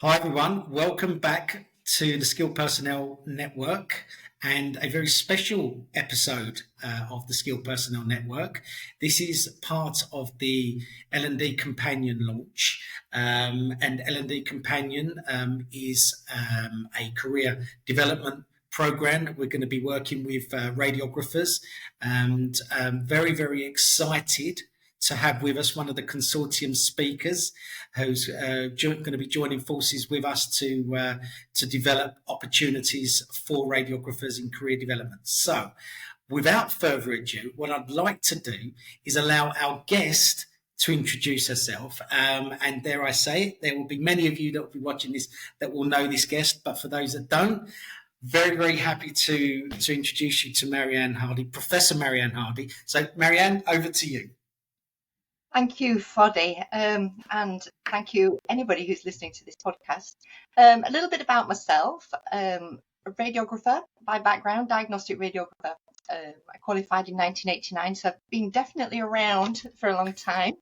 Hi, everyone. Welcome back to the Skilled Personnel Network and a very special episode of the Skilled Personnel Network. This is part of the L&D Companion launch. And L&D Companion is a career development program. We're going to be working with radiographers and very, very excited to have with us one of the consortium speakers who's going to be joining forces with us to develop opportunities for radiographers in career development. So, without further ado, what I'd like to do is allow our guest to introduce herself. And dare I say it, there will be many of you that will be watching this that will know this guest, but for those that don't, very, very happy to introduce you to Maryann Hardy, Professor Maryann Hardy. So, Maryann, over to you. Thank you, Foddy, and thank you anybody who's listening to this podcast. A little bit about myself, a radiographer by background, diagnostic radiographer. I qualified in 1989, so I've been definitely around for a long time.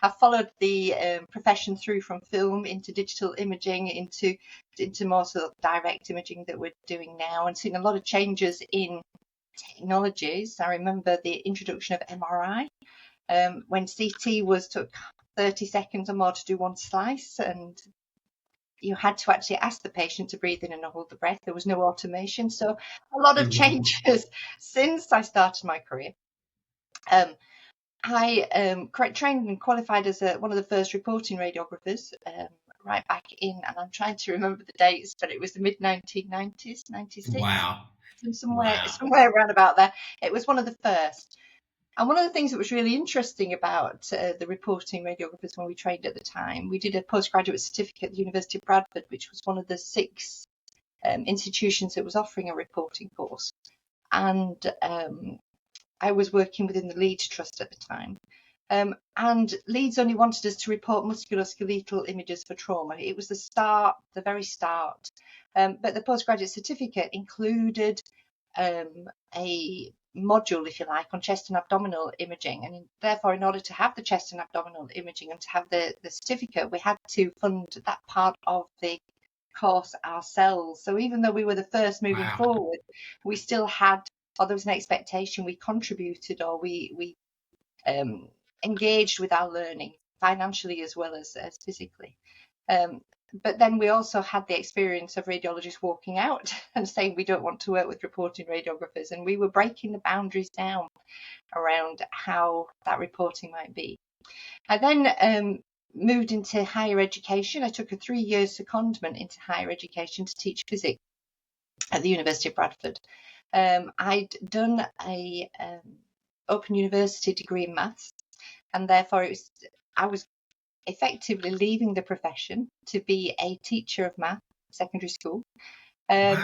I've followed the profession through from film into digital imaging into more sort of direct imaging that we're doing now, and seen a lot of changes in technologies. I remember the introduction of MRI. When CT took 30 seconds or more to do one slice, and you had to actually ask the patient to breathe in and hold the breath. There was no automation. So a lot of changes since I started my career. I trained and qualified as one of the first reporting radiographers right back in, and I'm trying to remember the dates, but it was the mid-1990s, 96. Wow. Somewhere around about there. It was one of the first. And one of the things that was really interesting about the reporting radiographers when we trained at the time, we did a postgraduate certificate at the University of Bradford, which was one of the 6 institutions that was offering a reporting course. And I was working within the Leeds Trust at the time. And Leeds only wanted us to report musculoskeletal images for trauma. It was the very start. But the postgraduate certificate included a module, if you like, on chest and abdominal imaging, and therefore in order to have the chest and abdominal imaging and to have the certificate, we had to fund that part of the course ourselves. So even though we were the first moving forward, we still had, or there was an expectation, we contributed or we engaged with our learning financially as well as physically. But then we also had the experience of radiologists walking out and saying we don't want to work with reporting radiographers, and we were breaking the boundaries down around how that reporting might be. I then moved into higher education. I took a 3-year secondment into higher education to teach physics at the University of Bradford. I'd done a Open University degree in maths, and therefore I was effectively leaving the profession to be a teacher of math, secondary school. And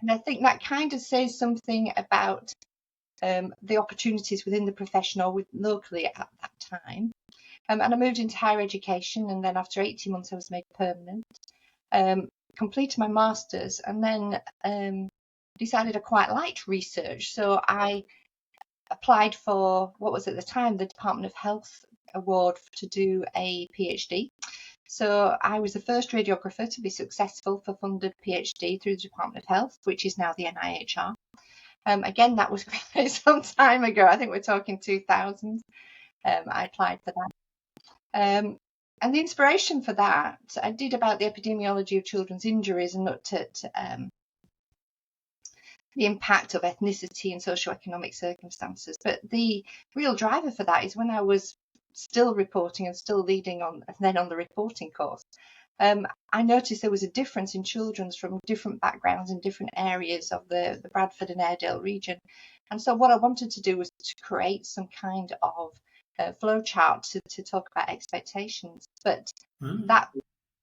I think that kind of says something about the opportunities within the profession or locally at that time. And I moved into higher education, and then after 18 months I was made permanent, completed my master's, and then decided I quite liked research. So I applied for what was at the time the Department of Health award to do a PhD. So I was the first radiographer to be successful for funded PhD through the Department of Health, which is now the NIHR. Again, that was quite some time ago. I think we're talking 2000. I applied for that. And the inspiration for that, I did about the epidemiology of children's injuries and looked at the impact of ethnicity and socioeconomic circumstances. But the real driver for that is when I was still reporting and still leading on, and then on the reporting course, I noticed there was a difference in children from different backgrounds in different areas of the Bradford and Airedale region. And so what I wanted to do was to create some kind of flow chart to talk about expectations. But that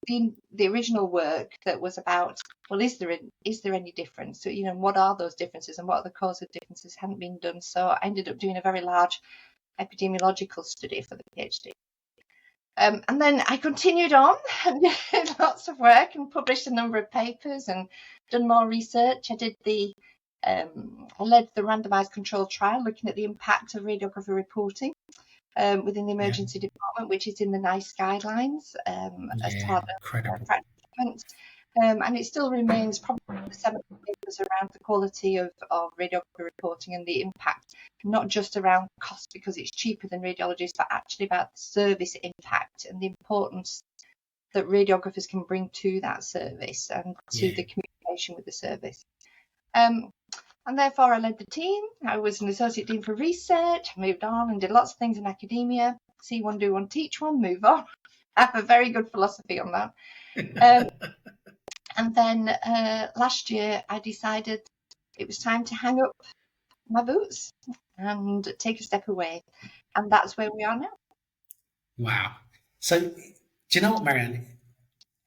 the original work that was about, well, is there any difference? So, what are those differences and what are the causes of differences hadn't been done. So I ended up doing a very large epidemiological study for the PhD. And then I continued on and did lots of work and published a number of papers and done more research. I led the randomised controlled trial looking at the impact of radiography reporting within the emergency department, which is in the NICE guidelines as part of practice department. And it still remains probably the seminal papers around the quality of radiography reporting and the impact, not just around cost because it's cheaper than radiologists, but actually about the service impact and the importance that radiographers can bring to that service and to the communication with the service. And therefore I led the team. I was an associate dean for research, moved on and did lots of things in academia. See one, do one, teach one, move on. I have a very good philosophy on that. And then last year I decided it was time to hang up my boots and take a step away. And that's where we are now. Wow. So do you know what, Maryann?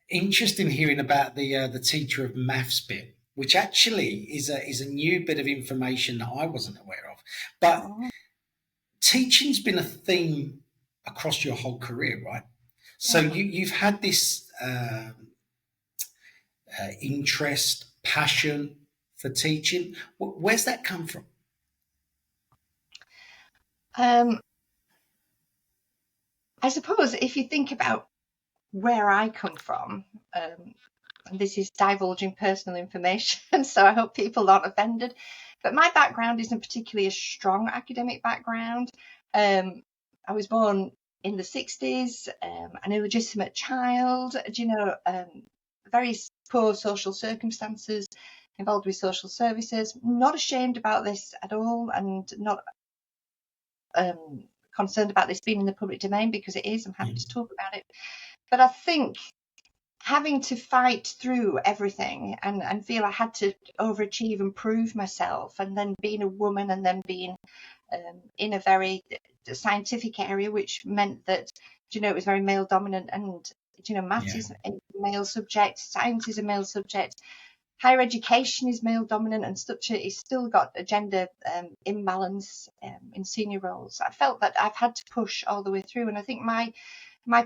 Interesting hearing about the teacher of maths bit, which actually is a new bit of information that I wasn't aware of. But teaching's been a theme across your whole career, right? So you've had this interest, passion for teaching. Where's that come from? I suppose if you think about where I come from, and this is divulging personal information, so I hope people aren't offended, but my background isn't particularly a strong academic background. I was born in the 60s, an illegitimate child, very poor social circumstances, involved with social services, not ashamed about this at all, and not concerned about this being in the public domain because it is. I'm happy to talk about it. But I think having to fight through everything and feel I had to overachieve and prove myself, and then being a woman and then being in a very scientific area, which meant that, it was very male dominant, and, maths is a male subject, science is a male subject, higher education is male dominant, and it's still got a gender imbalance in senior roles. I felt that I've had to push all the way through, and I think my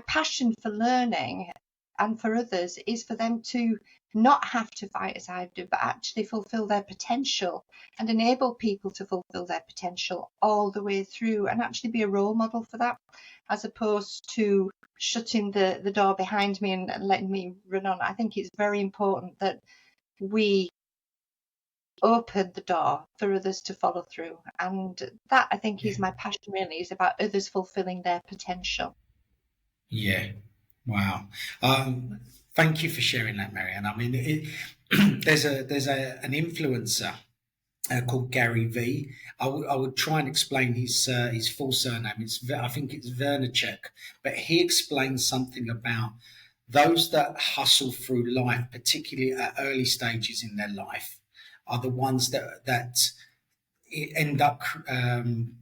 passion for learning and for others is for them to not have to fight as I do, but actually fulfill their potential and enable people to fulfill their potential all the way through, and actually be a role model for that, as opposed to shutting the door behind me and letting me run on. I think it's very important that we open the door for others to follow through, and that, I think, is my passion, really, is about others fulfilling their potential. Yeah. Wow. Thank you for sharing that, Maryann. I mean, there's an influencer called Gary V. I would try and explain his full surname. I think it's Vernachek, but he explains something about those that hustle through life, particularly at early stages in their life, are the ones that end up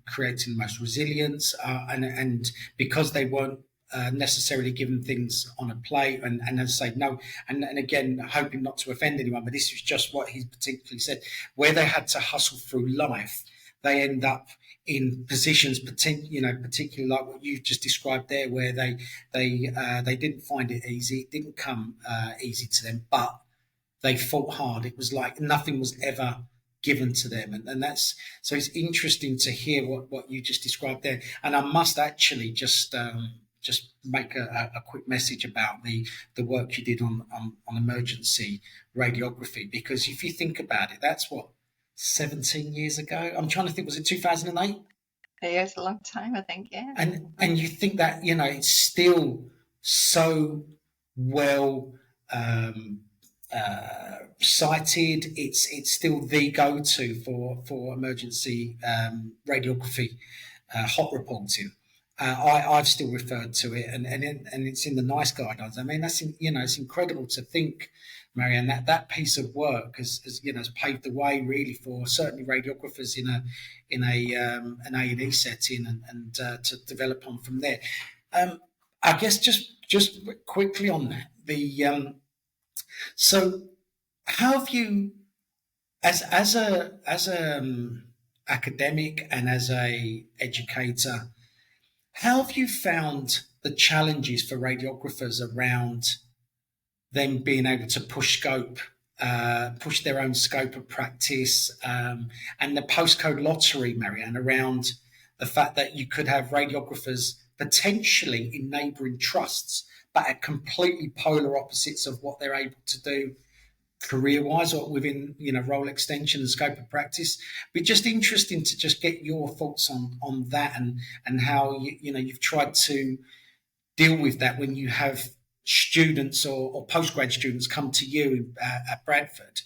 creating the most resilience, and because they weren't necessarily given things on a plate, and as I say, no, and again, hoping not to offend anyone, but this is just what he particularly said, where they had to hustle through life, they end up in positions, particularly like what you've just described there, where they didn't find it easy, it didn't come easy to them, but they fought hard. It was like nothing was ever given to them, and that's so it's interesting to hear what you just described there. And I must actually just make a quick message about the work you did on emergency radiography, because if you think about it, that's what, 17 years ago. I'm trying to think, was it 2008? Yeah, it's a long time, I think. Yeah. And you think that it's still so well cited. It's still the go-to for emergency radiography, hot reporting. I've still referred to it, and it's in the NICE guidelines. I mean, that's it's incredible to think, Maryann, that piece of work has paved the way really for certainly radiographers in an A&E setting, and to develop on from there. I guess just quickly on that, so how have you, as a academic and as a educator, how have you found the challenges for radiographers around them being able to push their own scope of practice, and the postcode lottery, Maryann, around the fact that you could have radiographers potentially in neighbouring trusts, but at completely polar opposites of what they're able to do career-wise or within role extension and scope of practice. Be just interesting to just get your thoughts on that, and how you've tried to deal with that when you have students or postgrad students come to you at Bradford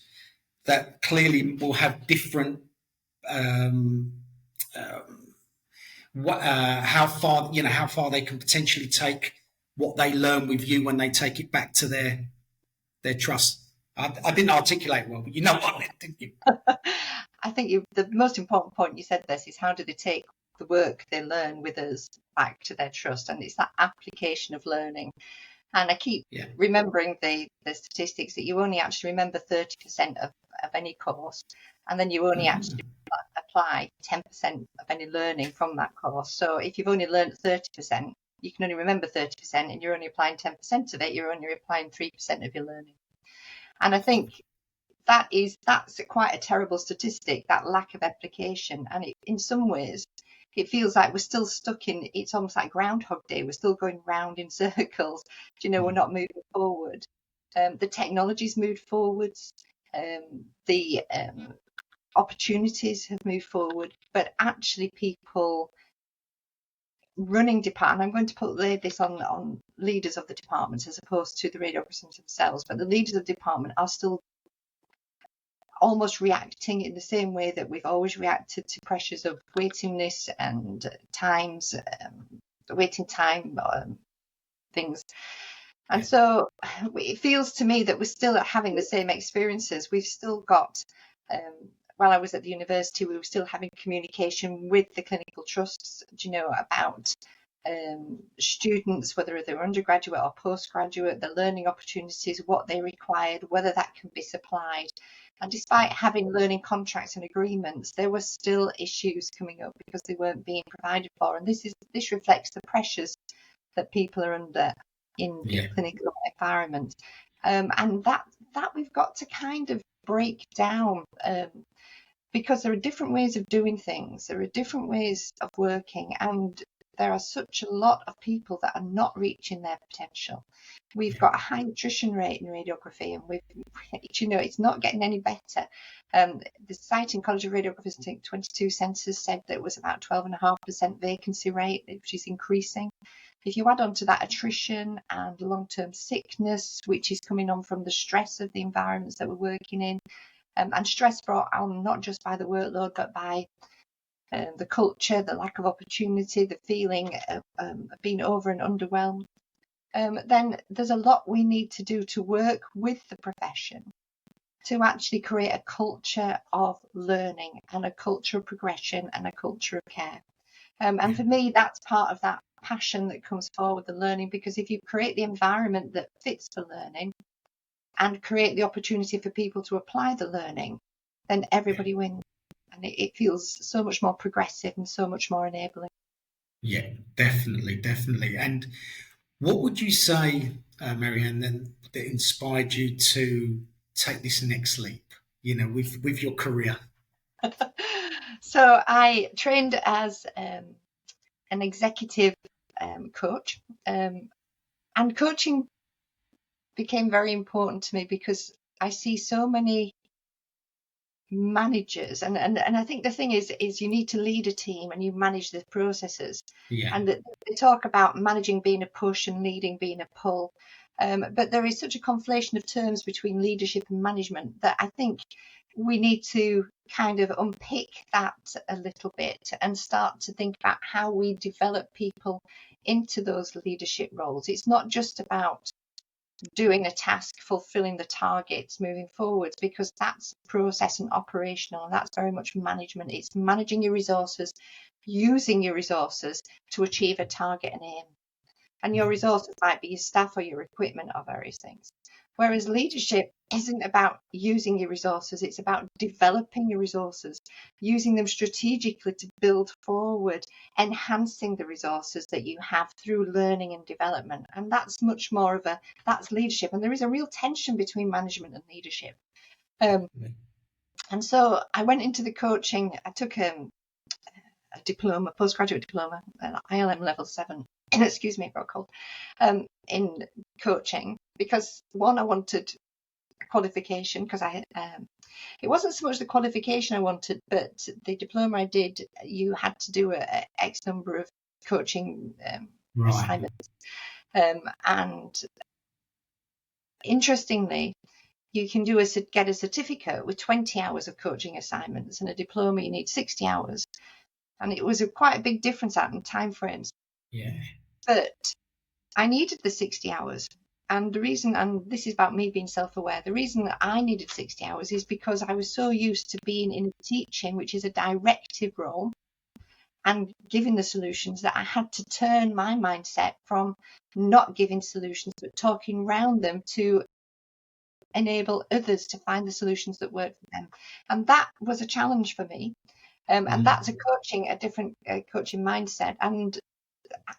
that clearly will have different how far they can potentially take what they learn with you when they take it back to their trust. I didn't articulate well, but you know what I meant, didn't you? I think the most important point you said this is, how do they take the work they learn with us back to their trust? And it's that application of learning. And I keep remembering the statistics that you only actually remember 30% of any course, and then you only actually apply 10% of any learning from that course. So if you've only learned 30%, you can only remember 30%, and you're only applying 10% of it, you're only applying 3% of your learning. And I think that's quite a terrible statistic, that lack of application. And in some ways, it feels like we're still stuck in, it's almost like Groundhog Day. We're still going round in circles. We're not moving forward. The technology's moved forwards. The opportunities have moved forward. But actually people running department, I'm going to lay this on leaders of the departments as opposed to the radiographers themselves, but the leaders of the department are still almost reacting in the same way that we've always reacted to pressures of waiting lists and times, waiting time things. And so it feels to me that we're still having the same experiences. We've still got, while I was at the university, we were still having communication with the clinical trusts, about students, whether they're undergraduate or postgraduate, the learning opportunities, what they required, whether that can be supplied. And despite having learning contracts and agreements, there were still issues coming up because they weren't being provided for. And this reflects the pressures that people are under in the clinical environment. And that we've got to kind of break down, because there are different ways of doing things. There are different ways of working, and there are such a lot of people that are not reaching their potential. We've got a high attrition rate in radiography, and it's not getting any better. The Society and College of Radiographers, I think 22 census said that it was about 12.5% vacancy rate, which is increasing. If you add on to that attrition and long-term sickness, which is coming on from the stress of the environments that we're working in, and stress brought on not just by the workload, but by the culture, the lack of opportunity, the feeling of being over and underwhelmed, then there's a lot we need to do to work with the profession to actually create a culture of learning and a culture of progression and a culture of care. And for me, that's part of that passion that comes forward, the learning, because if you create the environment that fits for learning and create the opportunity for people to apply the learning, then everybody wins. And it feels so much more progressive and so much more enabling. Yeah, definitely. And what would you say, Maryann, then, that inspired you to take this next leap, with your career? So I trained as an executive coach, and coaching became very important to me because I see so many managers, and I think the thing is you need to lead a team and you manage the processes. And they talk about managing being a push and leading being a pull, but there is such a conflation of terms between leadership and management that I think we need to kind of unpick that a little bit and start to think about how we develop people into those leadership roles. It's not just about doing a task, fulfilling the targets, moving forwards, because that's process and operational, and that's very much management. It's managing your resources, using your resources to achieve a target and aim. And your resources might be your staff or your equipment or various things. Whereas leadership isn't about using your resources, it's about developing your resources, using them strategically to build forward, enhancing the resources that you have through learning and development. And that's much more of that's leadership. And there is a real tension between management and leadership. And so I went into the coaching. I took a diploma, postgraduate diploma, ILM level 7 excuse me, I got a cold, in coaching, because one, I wanted a qualification, because it wasn't so much the qualification I wanted, but the diploma I did, you had to do a X number of coaching assignments. And interestingly, you can get a certificate with 20 hours of coaching assignments, and a diploma you need 60 hours. And it was quite a big difference out in time frames. Yeah. But I needed the 60 hours. And the reason, and this is about me being self-aware, the reason that I needed 60 hours is because I was so used to being in teaching, which is a directive role, and giving the solutions, that I had to turn my mindset from not giving solutions, but talking around them, to enable others to find the solutions that work for them. And that was a challenge for me. And that's a different coaching mindset. And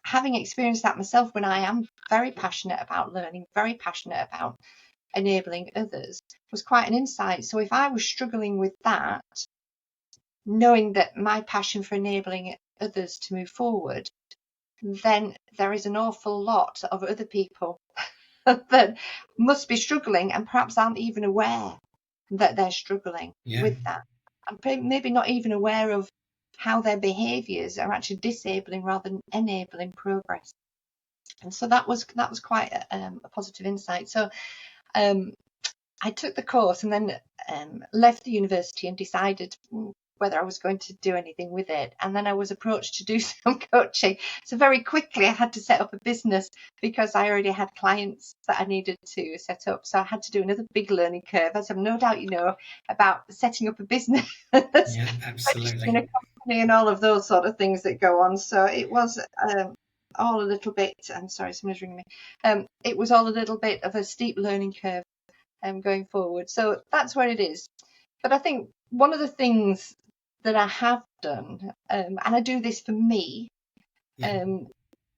having experienced that myself, when I am very passionate about learning, very passionate about enabling others, was quite an insight. So if I was struggling with that, knowing that my passion for enabling others to move forward, then there is an awful lot of other people that must be struggling, and perhaps aren't even aware that they're struggling with that, and maybe not even aware of how their behaviours are actually disabling rather than enabling progress. And so that was quite a positive insight. So I took the course, and then left the university and decided whether I was going to do anything with it. And then I was approached to do some coaching. So very quickly I had to set up a business, because I already had clients that I needed to set up. So I had to do another big learning curve, as I've no doubt you know about setting up a business. Yeah, absolutely. In a company and all of those sort of things that go on. So it was all a little bit, I'm sorry, someone's ringing me. It was all a little bit of a steep learning curve going forward. So that's where it is. But I think one of the things that I have done, and I do this for me,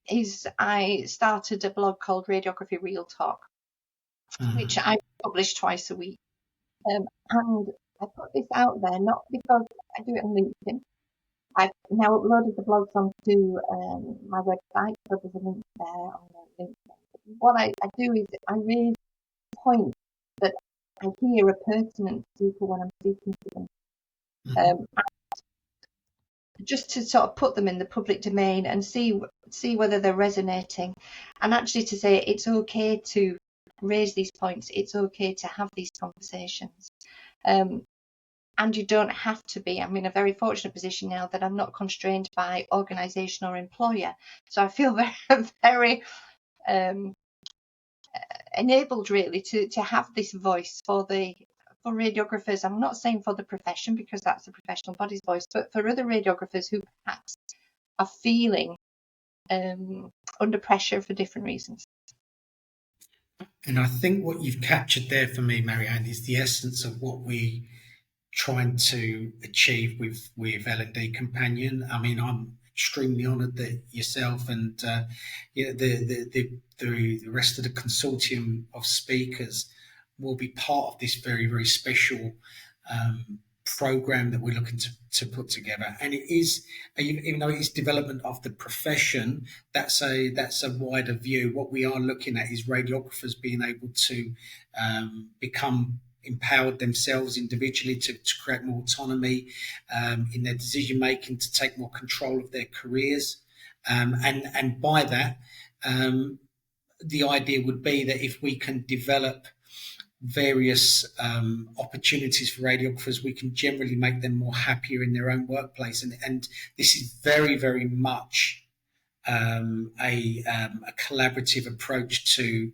is I started a blog called Radiography Real Talk, which I publish twice a week. And I put this out there not because I do it on LinkedIn. I've now uploaded the blogs onto my website, so there's a link there on the LinkedIn. What I do is I raise points that I hear are pertinent to people when I'm speaking to them. Just to sort of put them in the public domain and see whether they're resonating, and actually to say it's okay to raise these points, it's okay to have these conversations, and you don't have to be. I'm in a very fortunate position now that I'm not constrained by organisation or employer, so I feel very, very enabled really to have this voice for radiographers. I'm not saying for the profession, because that's the professional body's voice, but for other radiographers who perhaps are feeling under pressure for different reasons. And I think what you've captured there for me, Maryann, is the essence of what we trying to achieve with L&D Companion. I mean, I'm extremely honoured that yourself and the rest of the consortium of speakers will be part of this very, very special program that we're looking to put together. And it is, even though it is development of the profession, that's a wider view. What we are looking at is radiographers being able to become empowered themselves individually to create more autonomy in their decision making, to take more control of their careers, and by that, the idea would be that if we can develop various opportunities for radiographers, we can generally make them more happier in their own workplace, and this is very, very much a collaborative approach to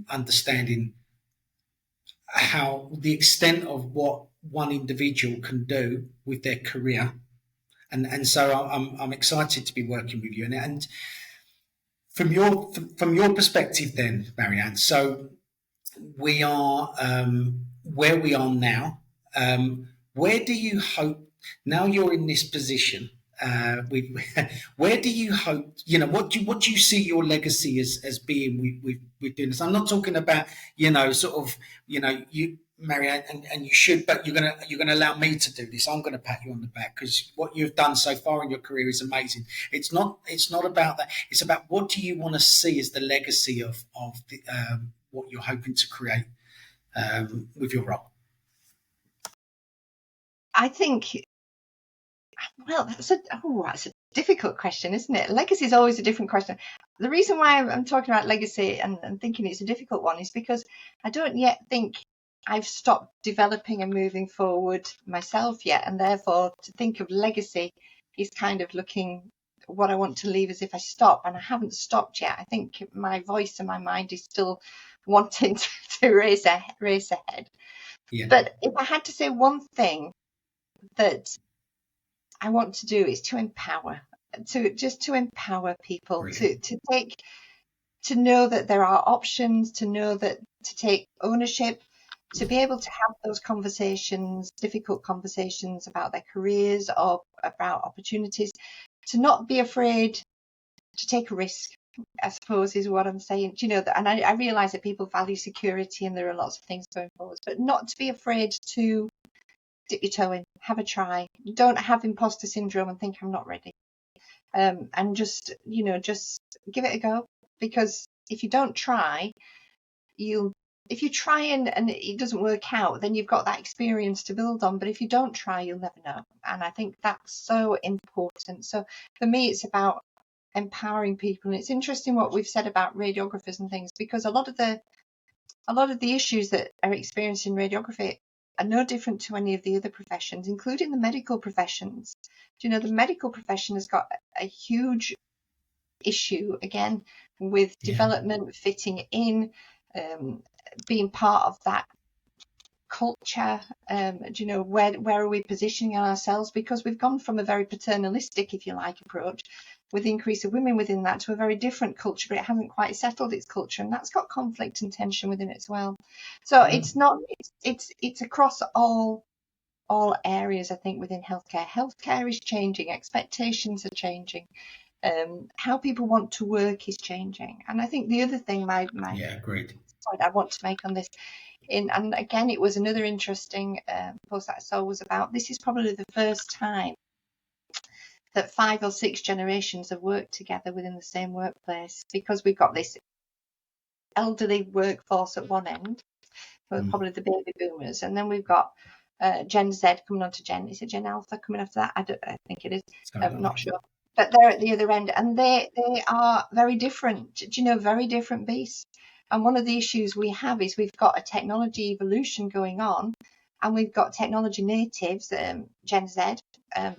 understanding how the extent of what one individual can do with their career, and so I'm excited to be working with you. And from your perspective, then, Maryann, so we are where we are now. Where do you hope, now you're in this position? Where do you hope? What do you see your legacy as being with doing this? I'm not talking about sort of you Maryann, and you should, but you're gonna allow me to do this. I'm gonna pat you on the back because what you've done so far in your career is amazing. It's not about that. It's about what do you want to see as the legacy of the, what you're hoping to create with your role. I think, well, that's a difficult question, isn't it? Legacy is always a different question. The reason why I'm talking about legacy and thinking it's a difficult one is because I don't yet think I've stopped developing and moving forward myself yet, and therefore to think of legacy is kind of looking what I want to leave as if I stop, and I haven't stopped yet. I think my voice and my mind is still wanting to race ahead. Yeah. But if I had to say one thing that I want to do is to empower, to empower people, Brilliant. to know that there are options, to know that to take ownership, to be able to have those conversations, difficult conversations about their careers or about opportunities, to not be afraid to take a risk, I suppose is what I'm saying. You know, and I realise that people value security and there are lots of things going forward, but not to be afraid to dip your toe in, have a try. Don't have imposter syndrome and think I'm not ready. And just give it a go, because if you don't try, if you try and it doesn't work out, then you've got that experience to build on. But if you don't try, you'll never know. And I think that's so important. So for me, it's about empowering people. And it's interesting what we've said about radiographers and things, because a lot of the issues that are experienced in radiography are no different to any of the other professions, including the medical professions. You know, the medical profession has got a huge issue again with development, fitting in, being part of that culture. You know, where are we positioning ourselves? Because we've gone from a very paternalistic, if you like, approach with the increase of women within that to a very different culture, but it hasn't quite settled its culture, and that's got conflict and tension within it as well. So it's across all areas. I think within healthcare is changing, expectations are changing, how people want to work is changing. And I think the other thing my Agreed. point I want to make on this, and again it was another interesting post that I saw, was about this is probably the first time that 5 or 6 generations have worked together within the same workplace, because we've got this elderly workforce at one end, probably the baby boomers, and then we've got Gen Z coming on to is it Gen Alpha coming after that? I think it is. I'm not sure. But they're at the other end, and they are very different, very different beasts. And one of the issues we have is we've got a technology evolution going on, and we've got technology natives, Gen Z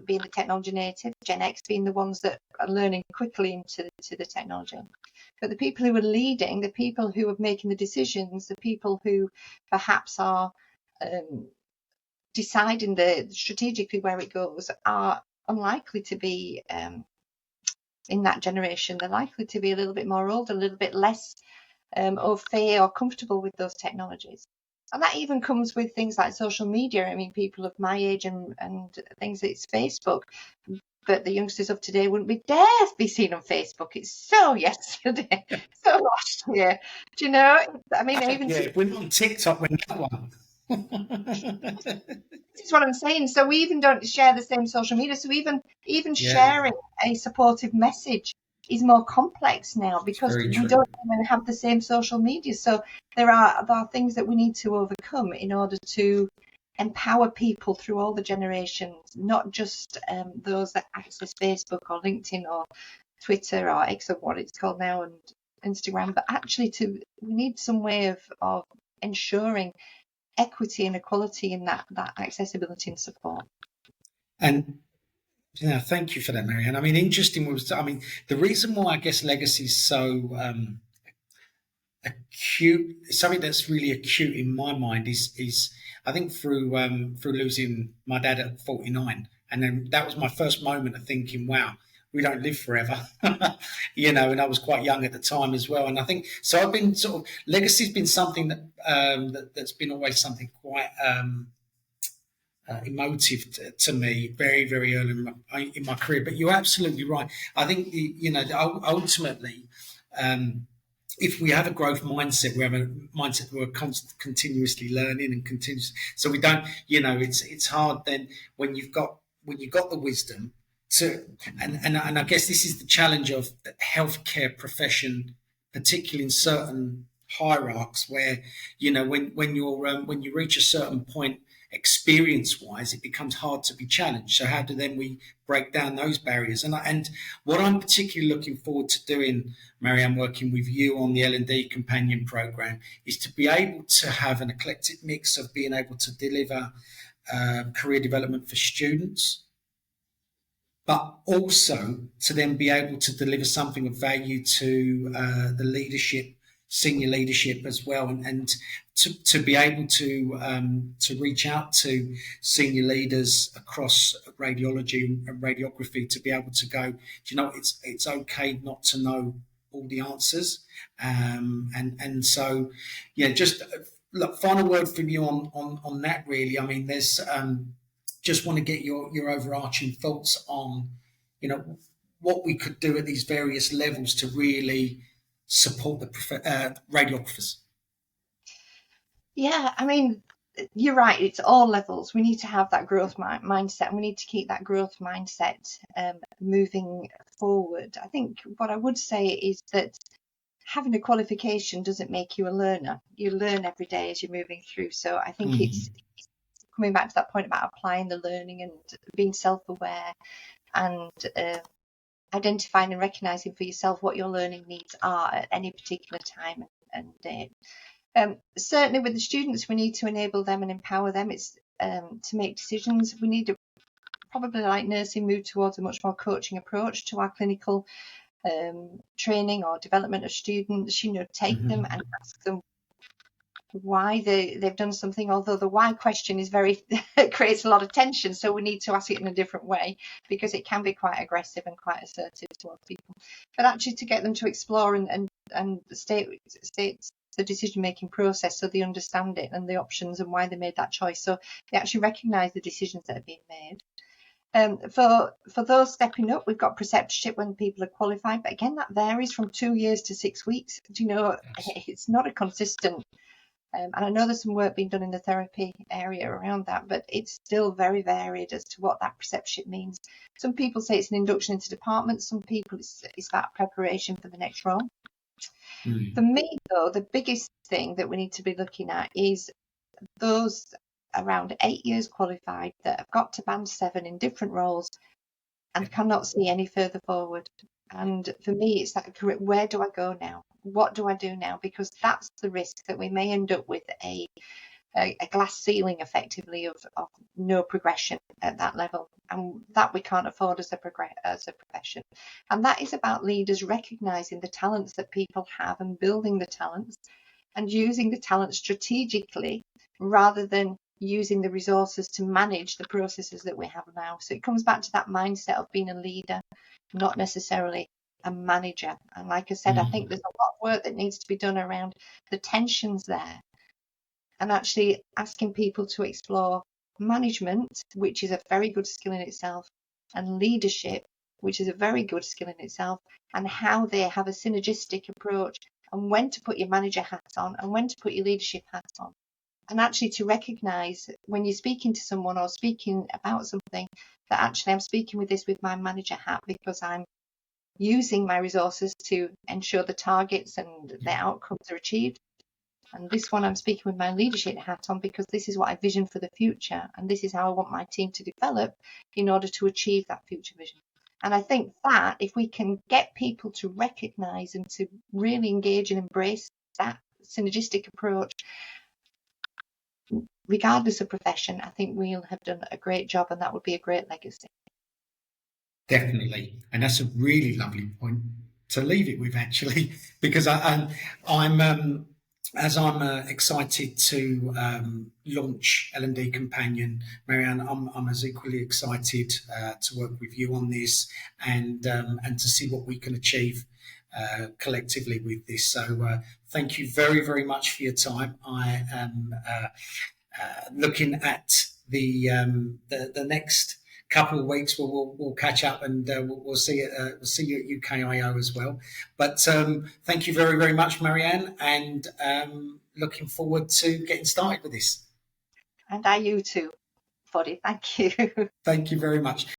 being the technology native, Gen X being the ones that are learning quickly into the technology. But the people who are leading, the people who are making the decisions, the people who perhaps are deciding strategically where it goes, are unlikely to be in that generation. They're likely to be a little bit more old, a little bit less au fait or comfortable with those technologies. And that even comes with things like social media. I mean, people of my age and things, it's Facebook, but the youngsters of today wouldn't be dare be seen on Facebook. It's so yesterday, so last year. Do you know? I mean, even if we're not on TikTok, we're not one. This is what I'm saying. So we even don't share the same social media. So even sharing a supportive message is more complex now, because we don't even have the same social media. So there are things that we need to overcome in order to empower people through all the generations, not just those that access Facebook or LinkedIn or Twitter or X, or what it's called now, and Instagram, but actually we need some way of ensuring equity and equality in that accessibility and support. And thank you for that, Maryann. I mean, interesting the reason why I guess legacy is so acute, something that's really acute in my mind is I think through losing my dad at 49, and then that was my first moment of thinking, wow, we don't live forever, and I was quite young at the time as well. And I think so. I've been legacy's been something that's been always something quite emotive to me very, very early in my career. But you're absolutely right. I think ultimately if we have a growth mindset, we have a mindset where we're continuously learning and continuous. So we don't, it's hard then when you've got the wisdom to, and I guess this is the challenge of the healthcare profession, particularly in certain hierarchs, where when you reach a certain point experience wise, it becomes hard to be challenged. So how do then we break down those barriers? And what I'm particularly looking forward to doing, Maryann, working with you on the L&D Companion Program, is to be able to have an eclectic mix of being able to deliver career development for students, but also to then be able to deliver something of value to the leadership, senior leadership as well, and to be able to reach out to senior leaders across radiology and radiography, to be able to go, it's okay not to know all the answers, and so just look, final word from you on that really. I mean, there's just want to get your overarching thoughts on what we could do at these various levels to really support the radiographers. Yeah, I mean, you're right. It's all levels. We need to have that growth mindset, and we need to keep that growth mindset moving forward. I think what I would say is that having a qualification doesn't make you a learner. You learn every day as you're moving through. So I think it's coming back to that point about applying the learning and being self-aware, and identifying and recognizing for yourself what your learning needs are at any particular time and day. Certainly with the students, we need to enable them and empower them. It's to make decisions. We need to, probably like nursing, move towards a much more coaching approach to our clinical training or development of students. Take them and ask them why they've done something, although the why question is creates a lot of tension, so we need to ask it in a different way, because it can be quite aggressive and quite assertive towards people. But actually to get them to explore and state the decision making process, so they understand it and the options and why they made that choice, so they actually recognise the decisions that are being made. For those stepping up, we've got preceptorship when people are qualified, but again that varies from 2 years to 6 weeks. It's not a consistent, and I know there's some work being done in the therapy area around that, but it's still very varied as to what that preceptorship means. Some people say it's an induction into departments, some people it's about preparation for the next role. For me, though, the biggest thing that we need to be looking at is those around 8 years qualified that have got to band 7 in different roles and cannot see any further forward. And for me, it's that, where do I go now? What do I do now? Because that's the risk, that we may end up with a glass ceiling, effectively, of no progression at that level, and that we can't afford as a profession. And that is about leaders recognising the talents that people have and building the talents and using the talents strategically, rather than using the resources to manage the processes that we have now. So it comes back to that mindset of being a leader, not necessarily a manager. And like I said, I think there's a lot of work that needs to be done around the tensions there, and actually asking people to explore management, which is a very good skill in itself, and leadership, which is a very good skill in itself, and how they have a synergistic approach, and when to put your manager hat on and when to put your leadership hat on. And actually to recognise when you're speaking to someone or speaking about something, that actually I'm speaking with my manager hat, because I'm using my resources to ensure the targets and the outcomes are achieved. And this one I'm speaking with my leadership hat on, because this is what I vision for the future, and this is how I want my team to develop in order to achieve that future vision. And I think that if we can get people to recognise and to really engage and embrace that synergistic approach, regardless of profession, I think we'll have done a great job, and that would be a great legacy. Definitely. And that's a really lovely point to leave it with, actually, because I'm excited to launch L&D Companion, Maryann, I'm as equally excited to work with you on this, and to see what we can achieve collectively with this. So thank you very, very much for your time. I am looking at the next couple of weeks we'll catch up, and we'll see you at UKIO as well. But thank you very, very much, Maryann, and looking forward to getting started with this. And I you too, Foddy. Thank you. Thank you very much.